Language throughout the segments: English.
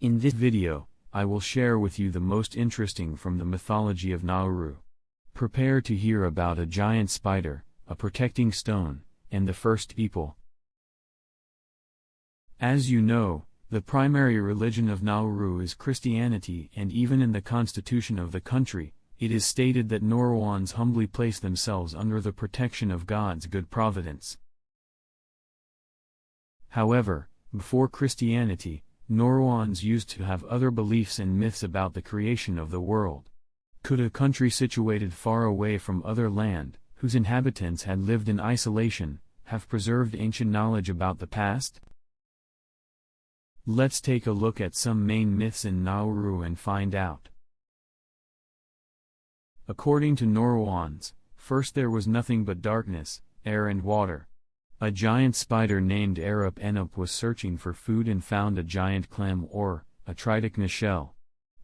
In this video, I will share with you the most interesting from the mythology of Nauru. Prepare to hear about a giant spider, a protecting stone, and the first people. As you know, the primary religion of Nauru is Christianity, and even in the constitution of the country, it is stated that Nauruans humbly place themselves under the protection of God's good providence. However, before Christianity, Nauruans used to have other beliefs and myths about the creation of the world. Could a country situated far away from other land, whose inhabitants had lived in isolation, have preserved ancient knowledge about the past? Let's take a look at some main myths in Nauru and find out. According to Nauruans, first there was nothing but darkness, air and water. A giant spider named Erup was searching for food and found a giant clam or a Togetherness shell.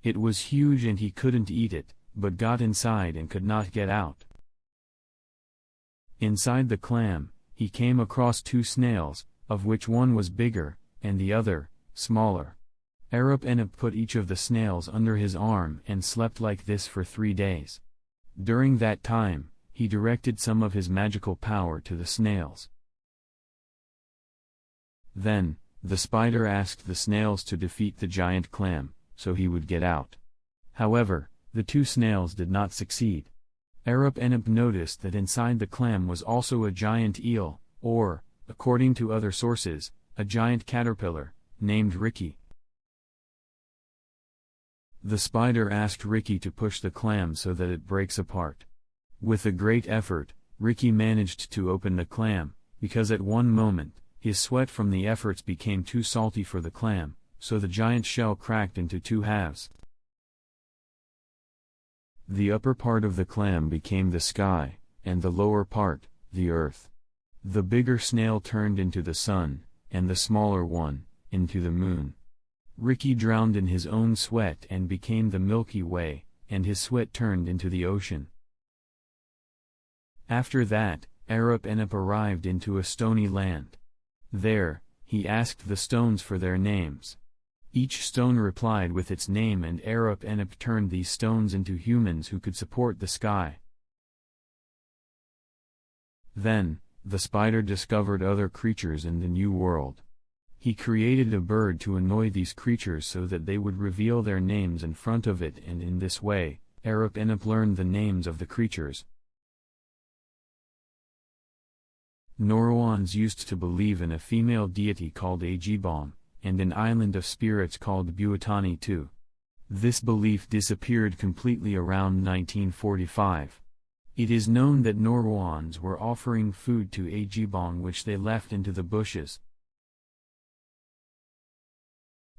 It was huge and he couldn't eat it, but got inside and could not get out. Inside the clam, he came across two snails, of which one was bigger, and the other, smaller. Erup put each of the snails under his arm and slept like this for 3 days. During that time, he directed some of his magical power to the snails. Then, the spider asked the snails to defeat the giant clam, so he would get out. However, the two snails did not succeed. Erup noticed that inside the clam was also a giant eel, or, according to other sources, a giant caterpillar, named Ricky. The spider asked Ricky to push the clam so that it breaks apart. With a great effort, Ricky managed to open the clam, because at one moment, his sweat from the efforts became too salty for the clam, so the giant shell cracked into 2 halves. The upper part of the clam became the sky, and the lower part, the earth. The bigger snail turned into the sun, and the smaller one, into the moon. Ricky drowned in his own sweat and became the Milky Way, and his sweat turned into the ocean. After that, Erup arrived into a stony land. There, he asked the stones for their names. Each stone replied with its name, and Erup turned these stones into humans who could support the sky. Then, the spider discovered other creatures in the new world. He created a bird to annoy these creatures so that they would reveal their names in front of it, and in this way, Erup learned the names of the creatures. Nauruans used to believe in a female deity called Ajibom, and an island of spirits called Buatani too. This belief disappeared completely around 1945. It is known that Nauruans were offering food to Ajibom which they left into the bushes.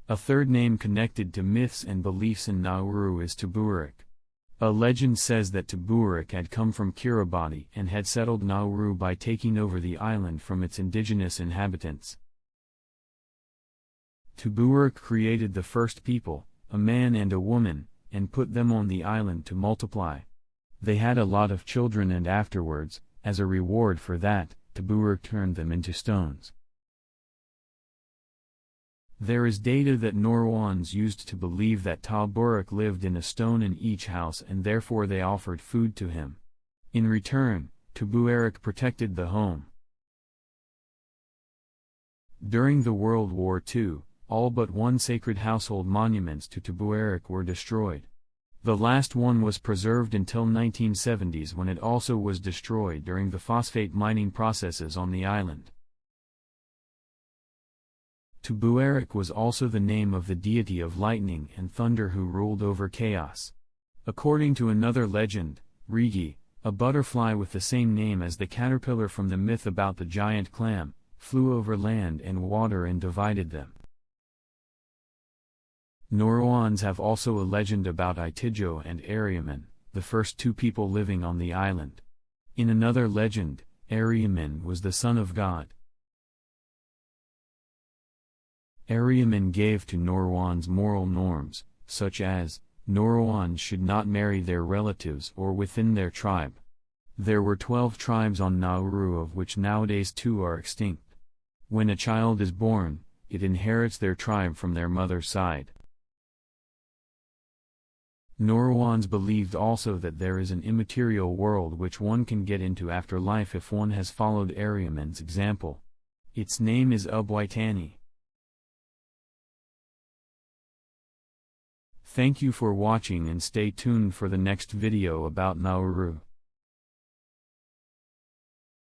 A third name connected to myths and beliefs in Nauru is Tuburik. A legend says that Tuburik had come from Kiribati and had settled Nauru by taking over the island from its indigenous inhabitants. Tuburik created the first people, a man and a woman, and put them on the island to multiply. They had a lot of children, and afterwards, as a reward for that, Tuburik turned them into stones. There is data that Nauruans used to believe that Tuburik lived in a stone in each house, and therefore they offered food to him. In return, Tuburik protected the home. During the World War II, all but one sacred household monuments to Tuburik were destroyed. The last one was preserved until 1970s, when it also was destroyed during the phosphate mining processes on the island. Tuburik was also the name of the deity of lightning and thunder who ruled over chaos. According to another legend, Rigi, a butterfly with the same name as the caterpillar from the myth about the giant clam, flew over land and water and divided them. Nauruans have also a legend about Itijo and Ariaman, the first two people living on the island. In another legend, Ariaman was the son of God. Ariaman gave to Nauruans moral norms, such as, Nauruans should not marry their relatives or within their tribe. There were 12 tribes on Nauru, of which nowadays 2 are extinct. When a child is born, it inherits their tribe from their mother's side. Nauruans believed also that there is an immaterial world which one can get into after life if one has followed Ariamen's example. Its name is Ubwaitani. Thank you for watching and stay tuned for the next video about Nauru.